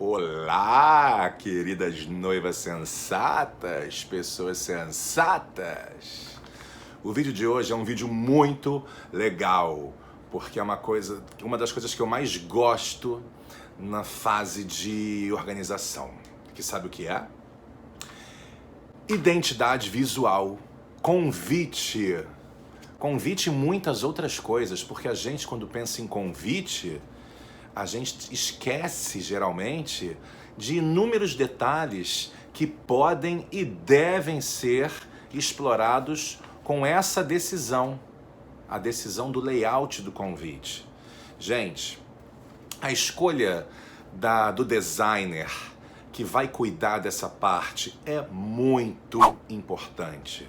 Olá, queridas noivas sensatas, pessoas sensatas. O vídeo de hoje é um vídeo muito legal, porque é uma das coisas que eu mais gosto na fase de organização. Que sabe o que é? Identidade visual, convite. Convite e muitas outras coisas, porque a gente, quando pensa em convite, a gente esquece, geralmente, de inúmeros detalhes que podem e devem ser explorados com essa decisão, a decisão do layout do convite. Gente, a escolha do designer que vai cuidar dessa parte é muito importante,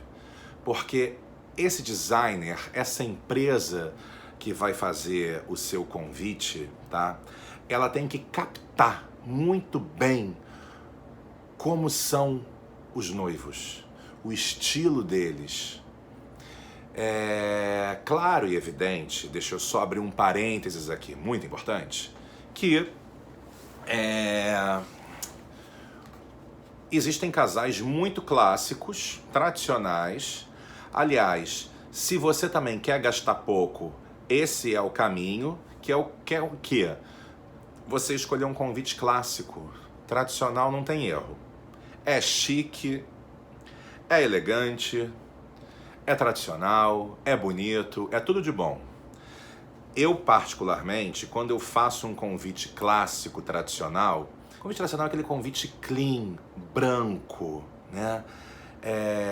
porque esse designer, essa empresa que vai fazer o seu convite, tá? Ela tem que captar muito bem como são os noivos, o estilo deles. É claro e evidente, deixa eu só abrir um parênteses aqui, muito importante, que existem casais muito clássicos, tradicionais. Aliás, se você também quer gastar pouco, esse é o caminho, que é o quê? Você escolher um convite clássico. Tradicional não tem erro. É chique, é elegante, é tradicional, é bonito, é tudo de bom. Eu, particularmente, quando eu faço um convite clássico, tradicional, convite tradicional é aquele convite clean, branco, né?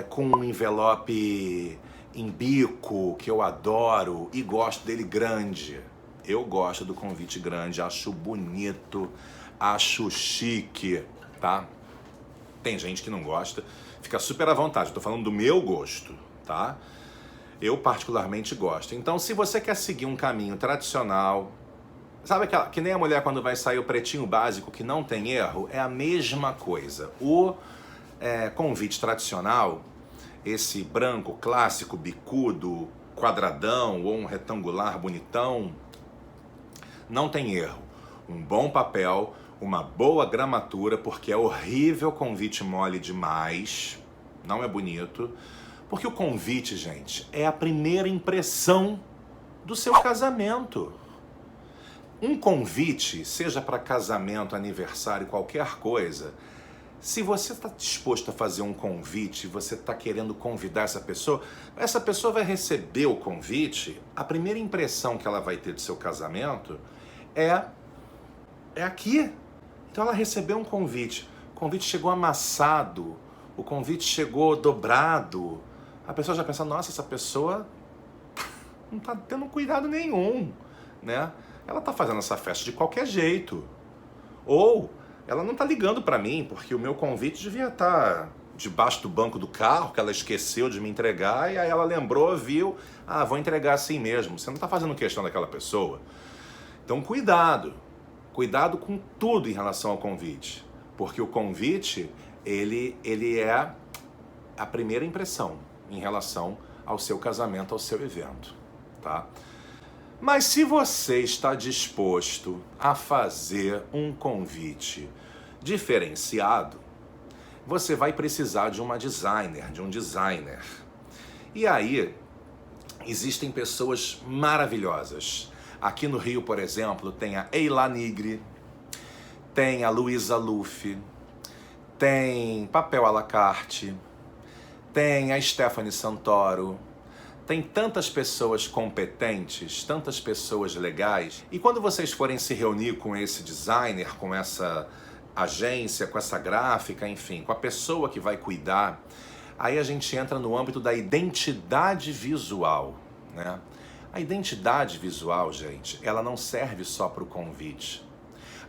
Com um envelope em bico, que eu adoro e gosto dele grande. Eu gosto do convite grande, acho bonito, acho chique, tá? Tem gente que não gosta, fica super à vontade, tô falando do meu gosto, tá? Eu particularmente gosto. Então, se você quer seguir um caminho tradicional, sabe que nem a mulher quando vai sair o pretinho básico que não tem erro? É a mesma coisa. O convite tradicional, esse branco clássico, bicudo, quadradão ou um retangular bonitão, não tem erro. Um bom papel, uma boa gramatura, porque é horrível convite mole demais, não é bonito. Porque o convite, gente, é a primeira impressão do seu casamento. Um convite, seja para casamento, aniversário, qualquer coisa, se você está disposto a fazer um convite, você está querendo convidar essa pessoa vai receber o convite, a primeira impressão que ela vai ter do seu casamento é aqui. Então ela recebeu um convite, o convite chegou amassado, o convite chegou dobrado, a pessoa já pensa, nossa, essa pessoa não está tendo cuidado nenhum, né? Ela está fazendo essa festa de qualquer jeito. Ou ela não está ligando para mim, porque o meu convite devia estar debaixo do banco do carro, que ela esqueceu de me entregar, e aí ela lembrou, viu, vou entregar assim mesmo. Você não está fazendo questão daquela pessoa. Então cuidado com tudo em relação ao convite, porque o convite, ele é a primeira impressão em relação ao seu casamento, ao seu evento, tá? Mas se você está disposto a fazer um convite diferenciado, você vai precisar de um designer. E aí, existem pessoas maravilhosas. Aqui no Rio, por exemplo, tem a Eila Nigri, tem a Luísa Luff, tem Papel à la Carte, tem a Stephanie Santoro. Tem tantas pessoas competentes, tantas pessoas legais. E quando vocês forem se reunir com esse designer, com essa agência, com essa gráfica, enfim, com a pessoa que vai cuidar, aí a gente entra no âmbito da identidade visual, né? A identidade visual, gente, ela não serve só para o convite.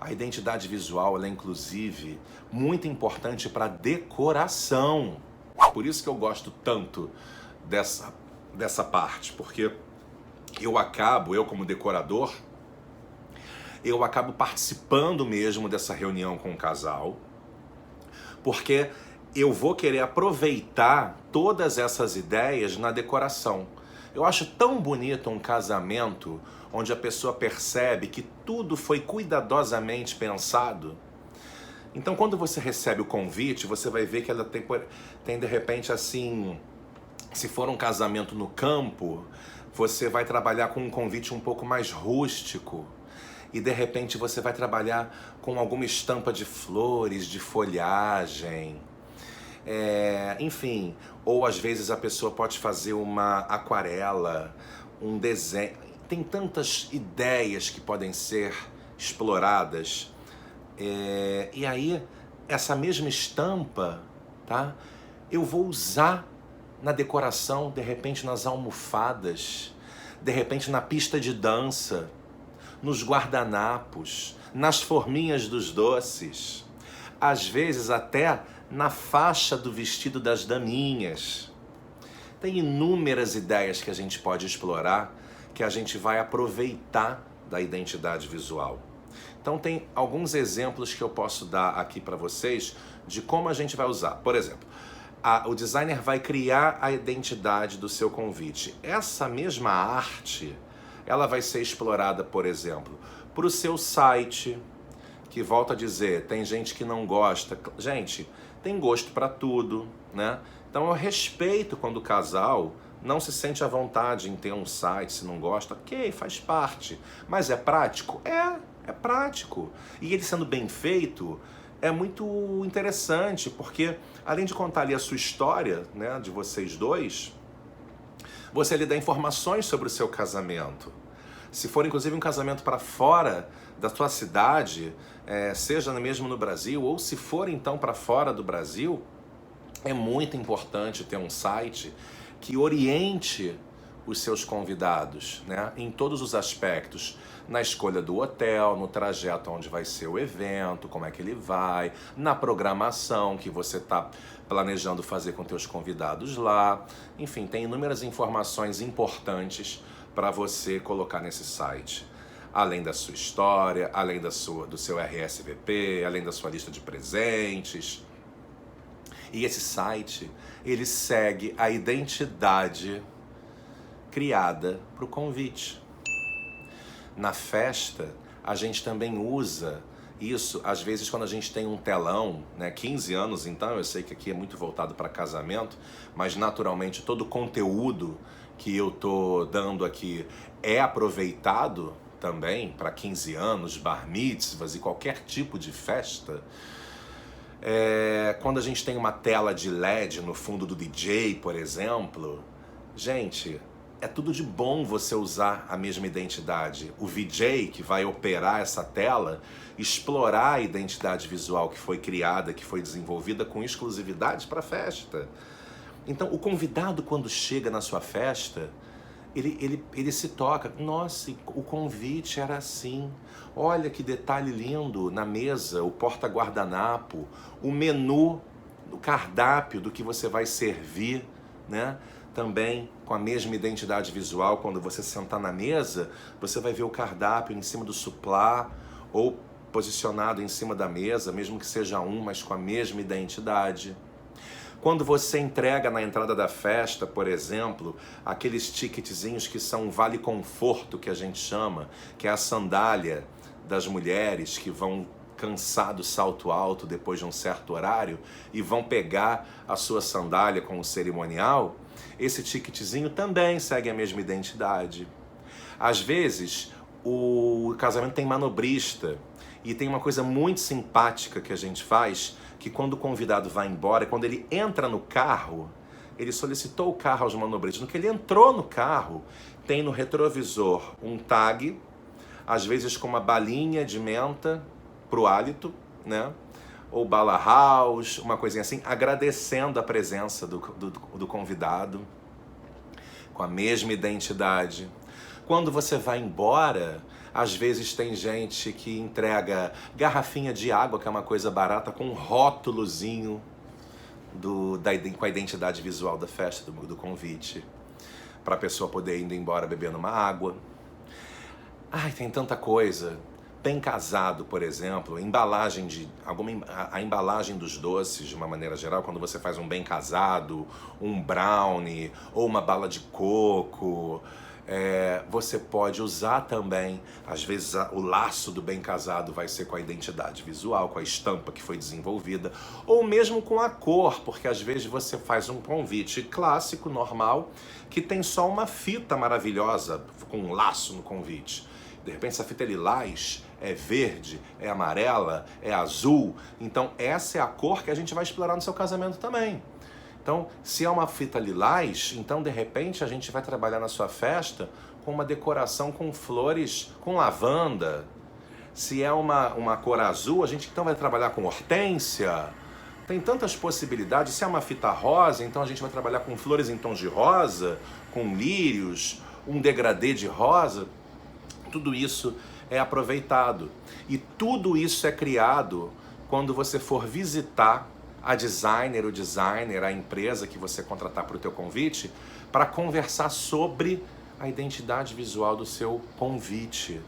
A identidade visual, ela é inclusive muito importante para decoração. Por isso que eu gosto tanto dessa parte, porque eu como decorador, eu acabo participando mesmo dessa reunião com o casal, porque eu vou querer aproveitar todas essas ideias na decoração. Eu acho tão bonito um casamento onde a pessoa percebe que tudo foi cuidadosamente pensado, Então, quando você recebe o convite, você vai ver que ela tem de repente assim, se for um casamento no campo, você vai trabalhar com um convite um pouco mais rústico e de repente você vai trabalhar com alguma estampa de flores, de folhagem, enfim, ou às vezes a pessoa pode fazer uma aquarela, um desenho. Tem tantas ideias que podem ser exploradas. E aí, essa mesma estampa, tá? Eu vou usar na decoração, de repente nas almofadas, de repente na pista de dança, nos guardanapos, nas forminhas dos doces, às vezes até na faixa do vestido das daminhas. Tem inúmeras ideias que a gente pode explorar, que a gente vai aproveitar da identidade visual. Então tem alguns exemplos que eu posso dar aqui para vocês de como a gente vai usar. Por exemplo, o designer vai criar a identidade do seu convite. Essa mesma arte, ela vai ser explorada, por exemplo, para o seu site, que, volto a dizer, tem gente que não gosta. Gente, tem gosto para tudo, né? Então eu respeito quando o casal não se sente à vontade em ter um site, se não gosta, ok, faz parte. Mas é prático? É prático. E ele sendo bem feito, é muito interessante, porque além de contar ali a sua história, né, de vocês dois, você lhe dá informações sobre o seu casamento. Se for inclusive um casamento para fora da sua cidade, seja mesmo no Brasil, ou se for então para fora do Brasil, é muito importante ter um site que oriente os seus convidados, né, em todos os aspectos, na escolha do hotel, no trajeto onde vai ser o evento, como é que ele vai, na programação que você está planejando fazer com teus convidados lá. Enfim, tem inúmeras informações importantes para você colocar nesse site. Além da sua história, além do seu RSVP, além da sua lista de presentes. E esse site, ele segue a identidade criada para o convite. Na festa, a gente também usa isso, às vezes quando a gente tem um telão, né, 15 anos então, eu sei que aqui é muito voltado para casamento, mas naturalmente todo o conteúdo que eu tô dando aqui é aproveitado também para 15 anos, bar mitzvahs e qualquer tipo de festa. Quando a gente tem uma tela de LED no fundo do DJ, por exemplo, gente, é tudo de bom você usar a mesma identidade. O VJ que vai operar essa tela, explorar a identidade visual que foi criada, que foi desenvolvida com exclusividade para a festa. Então, o convidado, quando chega na sua festa, ele se toca. Nossa, o convite era assim. Olha que detalhe lindo na mesa, o porta-guardanapo, o menu, o cardápio do que você vai servir, né? Também com a mesma identidade visual, quando você sentar na mesa, você vai ver o cardápio em cima do suplá ou posicionado em cima da mesa, mesmo que seja um, mas com a mesma identidade. Quando você entrega na entrada da festa, por exemplo, aqueles ticketzinhos que são um vale conforto, que a gente chama, que é a sandália das mulheres que vão cansar do salto alto depois de um certo horário e vão pegar a sua sandália com o cerimonial, esse ticketzinho também segue a mesma identidade. Às vezes, o casamento tem manobrista e tem uma coisa muito simpática que a gente faz, que quando o convidado vai embora, quando ele entra no carro, ele solicitou o carro aos manobristas. No que ele entrou no carro, tem no retrovisor um tag, às vezes com uma balinha de menta pro hálito, né? Ou bala house, uma coisinha assim, agradecendo a presença do convidado, com a mesma identidade. Quando você vai embora, às vezes tem gente que entrega garrafinha de água, que é uma coisa barata, com um rótulozinho com a identidade visual da festa, do convite, para a pessoa poder ir embora bebendo uma água. Ai, tem tanta coisa. Bem casado, por exemplo, a embalagem dos doces, de uma maneira geral, quando você faz um bem casado, um brownie ou uma bala de coco, Você pode usar também, às vezes o laço do bem casado vai ser com a identidade visual, com a estampa que foi desenvolvida, ou mesmo com a cor, porque às vezes você faz um convite clássico, normal, que tem só uma fita maravilhosa com um laço no convite. De repente essa fita é lilás, é verde, é amarela, é azul. Então essa é a cor que a gente vai explorar no seu casamento também. Então, se é uma fita lilás, então de repente a gente vai trabalhar na sua festa com uma decoração com flores, com lavanda. Se é uma cor azul, a gente então vai trabalhar com hortênsia. Tem tantas possibilidades. Se é uma fita rosa, então a gente vai trabalhar com flores em tons de rosa, com lírios, um degradê de rosa. Tudo isso é aproveitado. E tudo isso é criado quando você for visitar a designer, o designer, a empresa que você contratar para o teu convite, para conversar sobre a identidade visual do seu convite.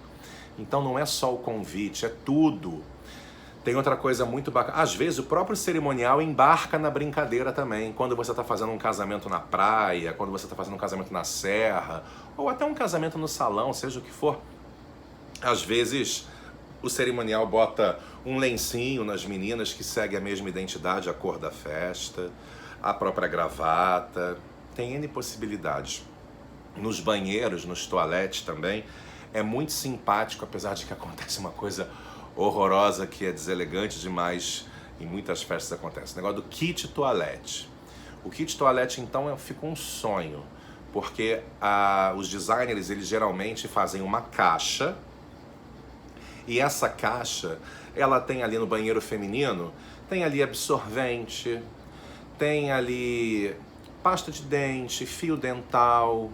Então não é só o convite, é tudo. Tem outra coisa muito bacana. Às vezes o próprio cerimonial embarca na brincadeira também. Quando você está fazendo um casamento na praia, quando você está fazendo um casamento na serra, ou até um casamento no salão, seja o que for. Às vezes o cerimonial bota um lencinho nas meninas que segue a mesma identidade, a cor da festa, a própria gravata. Tem N possibilidades. Nos banheiros, nos toaletes também, é muito simpático, apesar de que acontece uma coisa horrorosa que é deselegante demais, em muitas festas acontece. O negócio do kit toalete. O kit toalete, então, fica um sonho, porque os designers, eles geralmente fazem uma caixa, e essa caixa, ela tem ali no banheiro feminino, tem ali absorvente, tem ali pasta de dente, fio dental,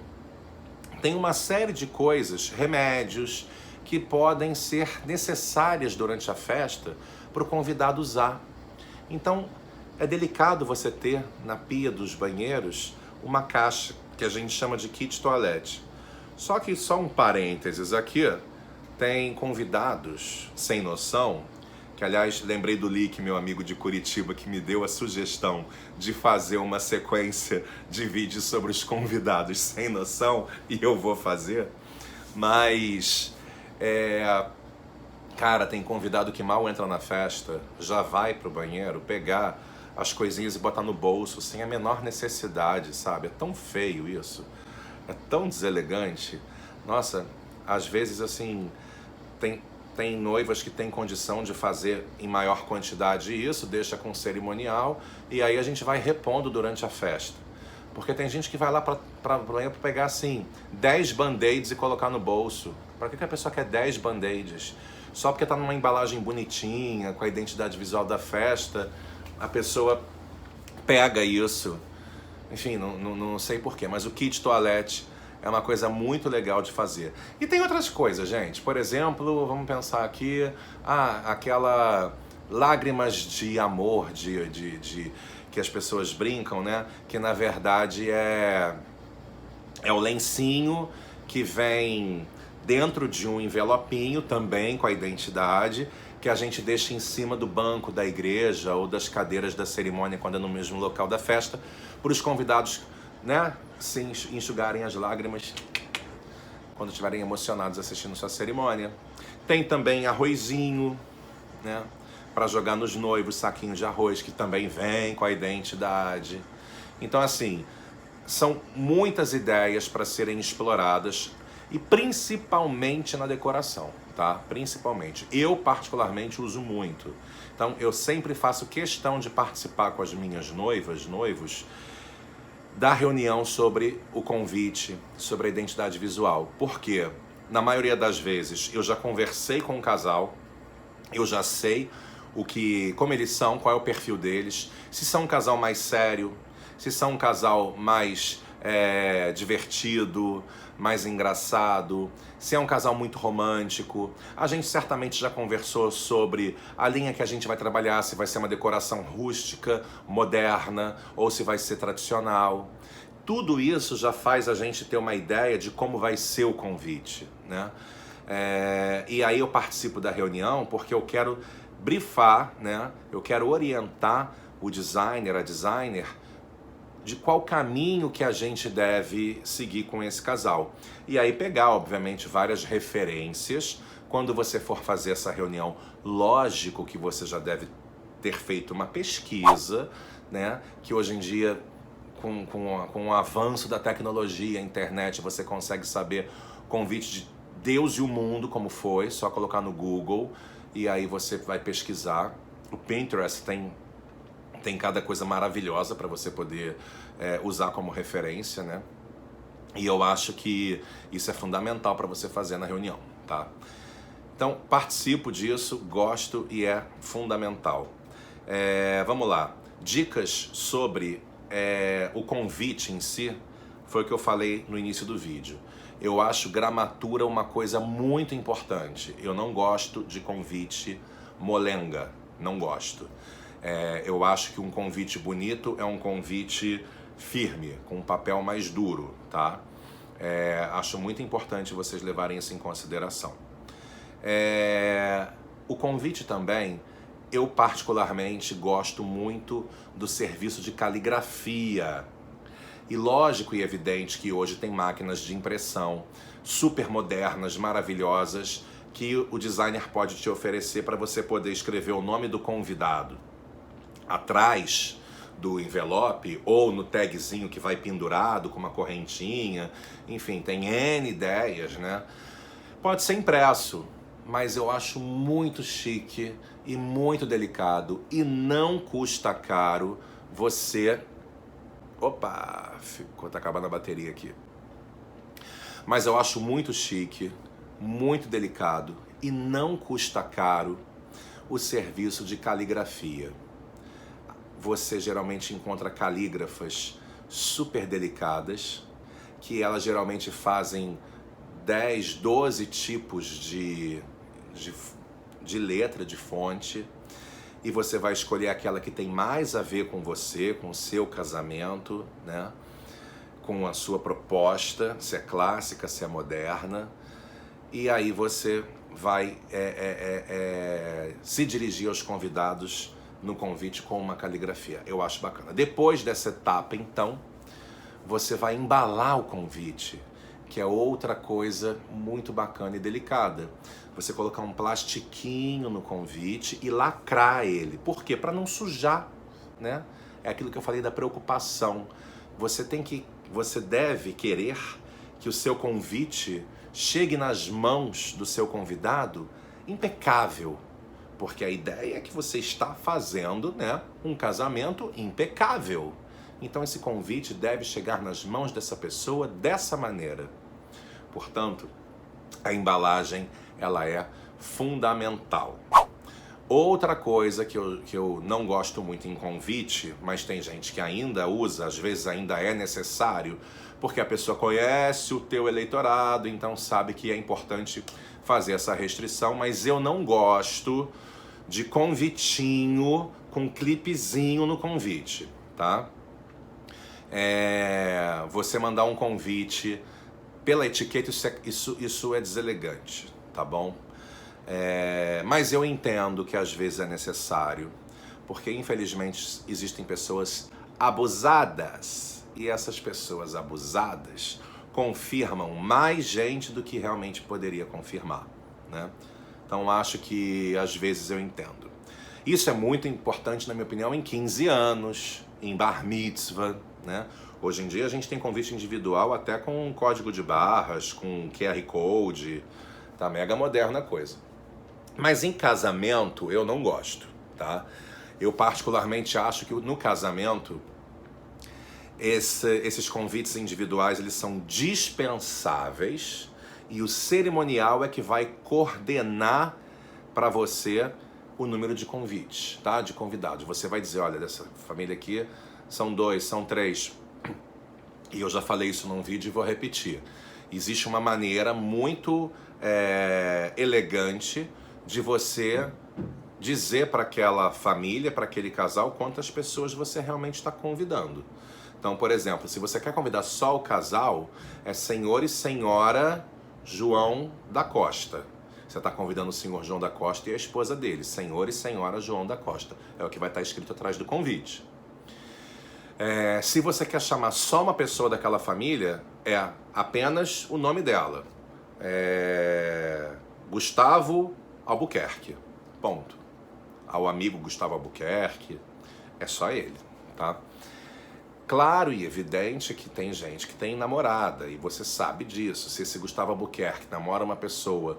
tem uma série de coisas, remédios, que podem ser necessárias durante a festa para o convidado usar. Então, é delicado você ter na pia dos banheiros uma caixa que a gente chama de kit toalete. Só que, só um parênteses aqui, tem convidados sem noção, que aliás lembrei do Lick, meu amigo de Curitiba, que me deu a sugestão de fazer uma sequência de vídeos sobre os convidados sem noção, e eu vou fazer, mas cara, tem convidado que mal entra na festa, já vai pro banheiro pegar as coisinhas e botar no bolso sem a menor necessidade, sabe? É tão feio isso, é tão deselegante. Nossa, às vezes assim, tem noivas que têm condição de fazer em maior quantidade isso, deixa com cerimonial, e aí a gente vai repondo durante a festa. Porque tem gente que vai lá para pegar assim 10 band-aids e colocar no bolso. Para que a pessoa quer 10 band-aids? Só porque está numa embalagem bonitinha, com a identidade visual da festa, a pessoa pega isso. Enfim, não sei porquê, mas o kit toalete é uma coisa muito legal de fazer. E tem outras coisas, gente. Por exemplo, vamos pensar aqui, aquela lágrimas de amor, que as pessoas brincam, né? Que na verdade é o lencinho que vem dentro de um envelopinho também com a identidade, que a gente deixa em cima do banco da igreja ou das cadeiras da cerimônia quando é no mesmo local da festa, para os convidados, né, se enxugarem as lágrimas quando estiverem emocionados assistindo sua cerimônia. Tem também arrozinho, né, para jogar nos noivos, saquinhos de arroz, que também vem com a identidade. Então, assim, são muitas ideias para serem exploradas, e principalmente na decoração, tá? Principalmente. Eu, particularmente, uso muito. Então, eu sempre faço questão de participar com as minhas noivas, noivos, da reunião sobre o convite, sobre a identidade visual. Porque, na maioria das vezes, eu já conversei com o casal, eu já sei como eles são, qual é o perfil deles, se são um casal mais sério, se são um casal mais divertido, mais engraçado, se é um casal muito romântico. A gente certamente já conversou sobre a linha que a gente vai trabalhar, se vai ser uma decoração rústica, moderna, ou se vai ser tradicional. Tudo isso já faz a gente ter uma ideia de como vai ser o convite, né? E aí eu participo da reunião porque eu quero brifar, né? Eu quero orientar o designer, a designer, de qual caminho que a gente deve seguir com esse casal. E aí pegar, obviamente, várias referências. Quando você for fazer essa reunião, lógico que você já deve ter feito uma pesquisa, né? Que hoje em dia, com o avanço da tecnologia, a internet, você consegue saber convite de Deus e o mundo, como foi, só colocar no Google, e aí você vai pesquisar. O Pinterest tem cada coisa maravilhosa para você poder usar como referência, né? E eu acho que isso é fundamental para você fazer na reunião, tá? Então, participo disso, gosto e é fundamental. Vamos lá. Dicas sobre o convite em si, foi o que eu falei no início do vídeo. Eu acho gramatura uma coisa muito importante. Eu não gosto de convite molenga, não gosto. Eu acho que um convite bonito é um convite firme, com um papel mais duro, tá? Acho muito importante vocês levarem isso em consideração. O convite também, eu particularmente gosto muito do serviço de caligrafia. E lógico e evidente que hoje tem máquinas de impressão super modernas, maravilhosas, que o designer pode te oferecer para você poder escrever o nome do convidado atrás do envelope ou no tagzinho que vai pendurado com uma correntinha. Enfim, tem N ideias, né? Pode ser impresso, mas eu acho muito chique e muito delicado e não custa caro você... Opa, tá acabando a bateria aqui. Mas eu acho muito chique, muito delicado e não custa caro o serviço de caligrafia. Você geralmente encontra calígrafas super delicadas, que elas geralmente fazem 10, 12 tipos de letra, de fonte, e você vai escolher aquela que tem mais a ver com você, com o seu casamento, né? Com a sua proposta, se é clássica, se é moderna, e aí você vai se dirigir aos convidados no convite com uma caligrafia. Eu acho bacana. Depois dessa etapa, então, você vai embalar o convite, que é outra coisa muito bacana e delicada. Você colocar um plastiquinho no convite e lacrar ele. Por quê? Para não sujar, né? É aquilo que eu falei da preocupação. Você deve querer que o seu convite chegue nas mãos do seu convidado impecável. Porque a ideia é que você está fazendo, né, um casamento impecável. Então esse convite deve chegar nas mãos dessa pessoa dessa maneira. Portanto, a embalagem, ela é fundamental. Outra coisa que eu não gosto muito em convite, mas tem gente que ainda usa, às vezes ainda é necessário, porque a pessoa conhece o teu eleitorado, então sabe que é importante fazer essa restrição, mas eu não gosto de convitinho com clipezinho no convite, tá? Você mandar um convite pela etiqueta, isso é deselegante, tá bom? Mas eu entendo que às vezes é necessário, porque infelizmente existem pessoas abusadas, e essas pessoas abusadas confirmam mais gente do que realmente poderia confirmar, né? Então acho que às vezes eu entendo. Isso é muito importante, na minha opinião, em 15 anos, em bar mitzvah, né? Hoje em dia a gente tem convite individual até com código de barras, com QR Code, tá mega moderna a coisa. Mas em casamento eu não gosto, tá? Eu particularmente acho que no casamento esses convites individuais, eles são dispensáveis, e o cerimonial é que vai coordenar para você o número de convites, tá? De convidados. Você vai dizer, olha, dessa família aqui são 2, são 3. E eu já falei isso num vídeo e vou repetir. Existe uma maneira muito elegante de você dizer para aquela família, para aquele casal, quantas pessoas você realmente está convidando. Então, por exemplo, se você quer convidar só o casal, é senhor e senhora João da Costa. Você está convidando o senhor João da Costa e a esposa dele, senhor e senhora João da Costa. É o que vai estar escrito atrás do convite. Se você quer chamar só uma pessoa daquela família, é apenas o nome dela. Gustavo Albuquerque. Ponto. Ao amigo Gustavo Albuquerque, é só ele, tá? Claro e evidente que tem gente que tem namorada, e você sabe disso. Se esse Gustavo Albuquerque namora uma pessoa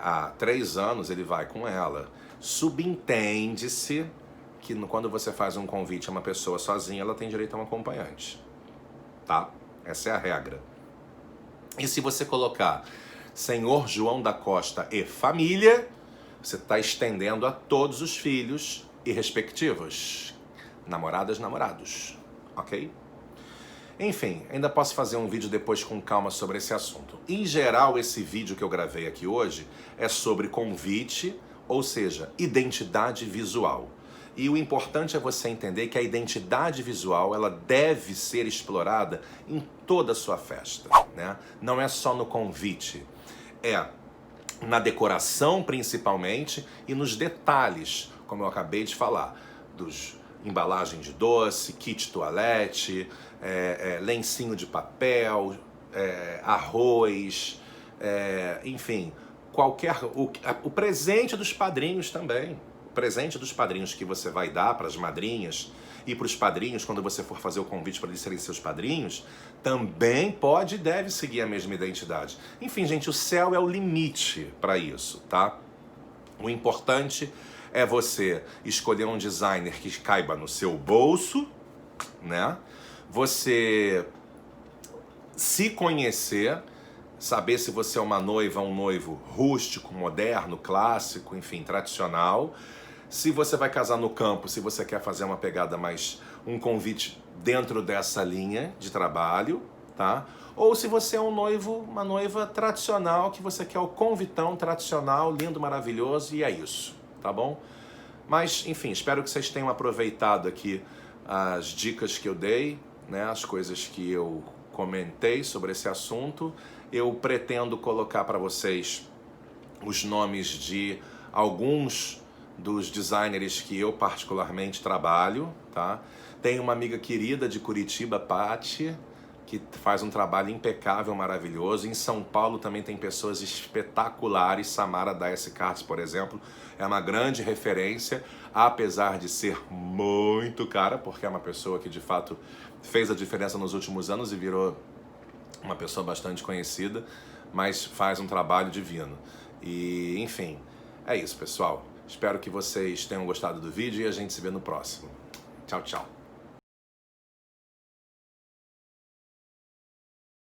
há 3 anos, ele vai com ela. Subentende-se que quando você faz um convite a uma pessoa sozinha, ela tem direito a um acompanhante, tá? Essa é a regra. E se você colocar Senhor João da Costa e família, você está estendendo a todos os filhos e respectivos. Namoradas, namorados. Ok? Enfim, ainda posso fazer um vídeo depois com calma sobre esse assunto. Em geral, esse vídeo que eu gravei aqui hoje é sobre convite, ou seja, identidade visual. E o importante é você entender que a identidade visual, ela deve ser explorada em toda a sua festa, né? Não é só no convite, é na decoração principalmente e nos detalhes, como eu acabei de falar, dos embalagem de doce, kit toalete, lencinho de papel, arroz, enfim, o presente dos padrinhos também. O presente dos padrinhos que você vai dar para as madrinhas e para os padrinhos, quando você for fazer o convite para eles serem seus padrinhos, também pode e deve seguir a mesma identidade. Enfim, gente, o céu é o limite para isso, tá? O importante é você escolher um designer que caiba no seu bolso, né? Você se conhecer, saber se você é uma noiva, um noivo rústico, moderno, clássico, enfim, tradicional. Se você vai casar no campo, se você quer fazer uma pegada mais, um convite dentro dessa linha de trabalho, tá? Ou se você é um noivo, uma noiva tradicional, que você quer o convitão tradicional, lindo, maravilhoso, e é isso, tá bom? Mas, enfim, espero que vocês tenham aproveitado aqui as dicas que eu dei, né? As coisas que eu comentei sobre esse assunto. Eu pretendo colocar para vocês os nomes de alguns dos designers que eu particularmente trabalho, tá? Tem uma amiga querida de Curitiba, Paty, que faz um trabalho impecável, maravilhoso. Em São Paulo também tem pessoas espetaculares. Samara da S Cards, por exemplo, é uma grande referência, apesar de ser muito cara, porque é uma pessoa que de fato fez a diferença nos últimos anos e virou uma pessoa bastante conhecida, mas faz um trabalho divino. E, enfim, é isso, pessoal. Espero que vocês tenham gostado do vídeo e a gente se vê no próximo. Tchau, tchau.